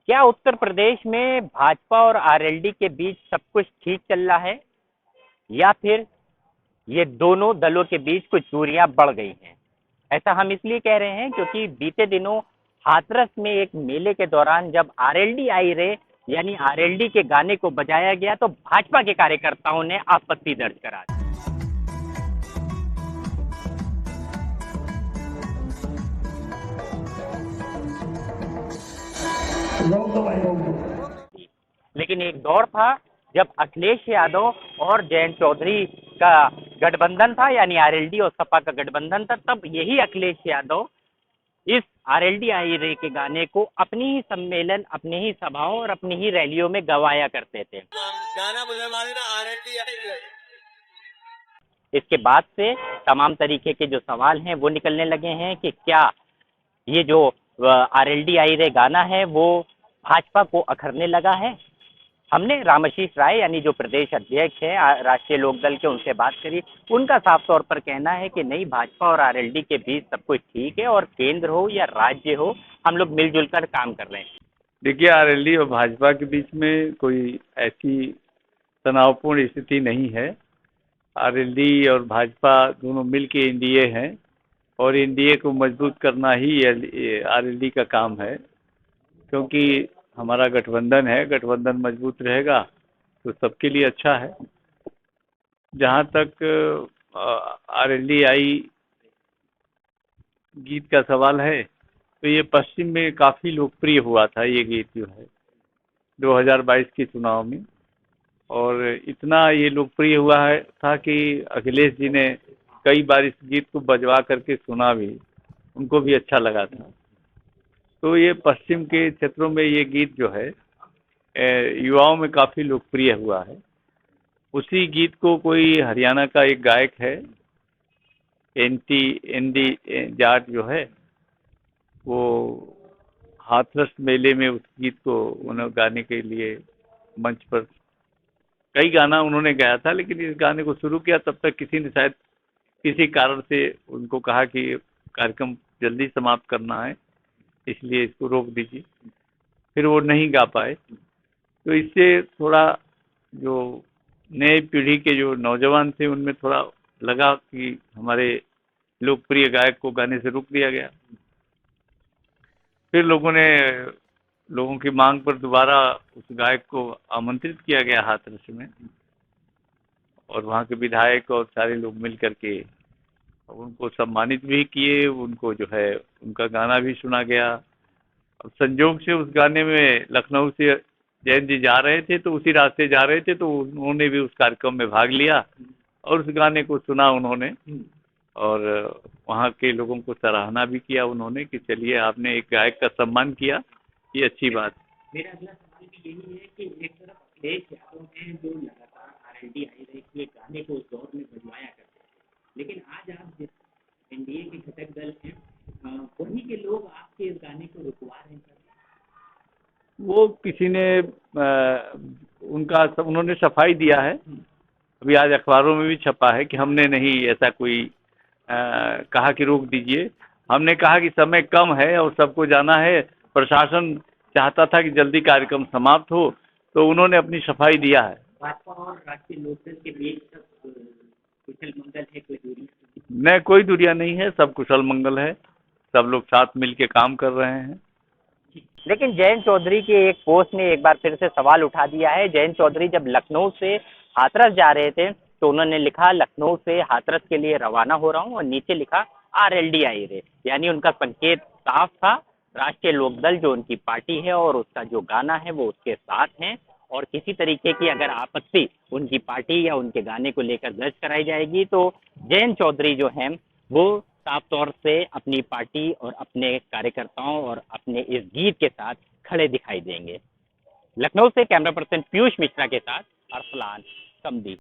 क्या उत्तर प्रदेश में भाजपा और आरएलडी के बीच सब कुछ ठीक चल रहा है, या फिर ये दोनों दलों के बीच कुछ दूरियां बढ़ गई हैं? ऐसा हम इसलिए कह रहे हैं क्योंकि बीते दिनों हाथरस में एक मेले के दौरान जब आरएलडी आई रे यानी आरएलडी के गाने को बजाया गया तो भाजपा के कार्यकर्ताओं ने आपत्ति दर्ज करा दी। लेकिन एक दौर था जब अखिलेश यादव और जयंत चौधरी का गठबंधन था, यानी आरएलडी और सपा का गठबंधन था। तब यही अखिलेश यादव इस आरएलडी आई रे के गाने को अपनी ही सम्मेलन, अपनी ही सभाओं और अपनी ही रैलियों में गवाया करते थे। गाना आरएलडी आई रे। इसके बाद से तमाम तरीके के जो सवाल हैं वो निकलने लगे हैं कि क्या ये जो आरएलडी आई रे गाना है वो भाजपा को अखरने लगा है। हमने रामाशीष राय यानी जो प्रदेश अध्यक्ष है राष्ट्रीय लोकदल के, उनसे बात करी। उनका साफ तौर पर कहना है कि नहीं, भाजपा और आरएलडी के बीच सब कुछ ठीक है और केंद्र हो या राज्य हो, हम लोग मिलजुल कर काम कर रहे हैं। देखिए, आरएलडी और भाजपा के बीच में कोई ऐसी तनावपूर्ण स्थिति नहीं है। आरएलडी और भाजपा दोनों मिल के एनडीए हैं और एनडीए को मजबूत करना ही आरएलडी का काम है, क्योंकि हमारा गठबंधन है। गठबंधन मजबूत रहेगा तो सबके लिए अच्छा है। जहाँ तक आरएलडी आई गीत का सवाल है तो ये पश्चिम में काफ़ी लोकप्रिय हुआ था ये गीत जो है 2022 के चुनाव में, और इतना ये लोकप्रिय हुआ है था कि अखिलेश जी ने कई बार इस गीत को बजवा करके सुना भी, उनको भी अच्छा लगा था। तो ये पश्चिम के क्षेत्रों में ये गीत जो है युवाओं में काफ़ी लोकप्रिय हुआ है। उसी गीत को कोई हरियाणा का एक गायक है एनडी जाट जो है, वो हाथरस मेले में उस गीत को उन्होंने गाने के लिए मंच पर कई गाना उन्होंने गाया था, लेकिन इस गाने को शुरू किया तब तक किसी ने शायद किसी कारण से उनको कहा कि कार्यक्रम जल्दी समाप्त करना है, इसलिए इसको रोक दीजिए। फिर वो नहीं गा पाए। तो इससे थोड़ा जो नई पीढ़ी के जो नौजवान थे उनमें थोड़ा लगा कि हमारे लोकप्रिय गायक को गाने से रोक दिया गया। फिर लोगों की मांग पर दोबारा उस गायक को आमंत्रित किया गया हाथरस में, और वहाँ के विधायक और सारे लोग मिल करके उनको सम्मानित भी किए। उनको जो है उनका गाना भी सुना गया। अब संजोग से उस गाने में लखनऊ से जयंत जी जा रहे थे, तो उसी रास्ते जा रहे थे, तो उन्होंने भी उस कार्यक्रम में भाग लिया और उस गाने को सुना उन्होंने, और वहाँ के लोगों को सराहना भी किया उन्होंने कि चलिए आपने एक गायक का सम्मान किया, ये अच्छी बात। मेरा अगला सवाल भी यही है कि एक तरफ अखिलेश यादव ने जो लगातार आरएलडी आई रे के गाने को उस दौर में बजवाया करते थे, लेकिन आज आप जिस एनडीए के घटक दल हैं वहीं के लोग आपके इस गाने को रुकवा रहे हैं। वो किसी ने उन्होंने सफाई दिया है, अभी आज अखबारों में भी छपा है कि हमने नहीं ऐसा कोई कहा कि रोक दीजिए। हमने कहा कि समय कम है और सबको जाना है, प्रशासन चाहता था कि जल्दी कार्यक्रम समाप्त हो, तो उन्होंने अपनी सफाई दिया है। भाजपा और राष्ट्रीय लोकदल के बीच सब कुशल मंगल है, कोई दूरी नहीं, कोई दूरिया नहीं है, सब कुशल मंगल है, सब लोग साथ मिल के काम कर रहे हैं। लेकिन जयंत चौधरी के एक पोस्ट ने एक बार फिर से सवाल उठा दिया है। जयंत चौधरी जब लखनऊ से हाथरस जा रहे थे तो उन्होंने लिखा लखनऊ से हाथरस के लिए रवाना हो रहा हूं, और नीचे लिखा आरएलडी आई रे, यानी उनका संकेत साफ था। राष्ट्रीय लोकदल जो उनकी पार्टी है और उसका जो गाना है वो उसके साथ है, और किसी तरीके की अगर आपत्ति उनकी पार्टी या उनके गाने को लेकर दर्ज कराई जाएगी तो जयंत चौधरी जो हैं वो साफ तौर से अपनी पार्टी और अपने कार्यकर्ताओं और अपने इस गीत के साथ खड़े दिखाई देंगे। लखनऊ से कैमरा पर्सन पीयूष मिश्रा के साथ अरसलान समदी।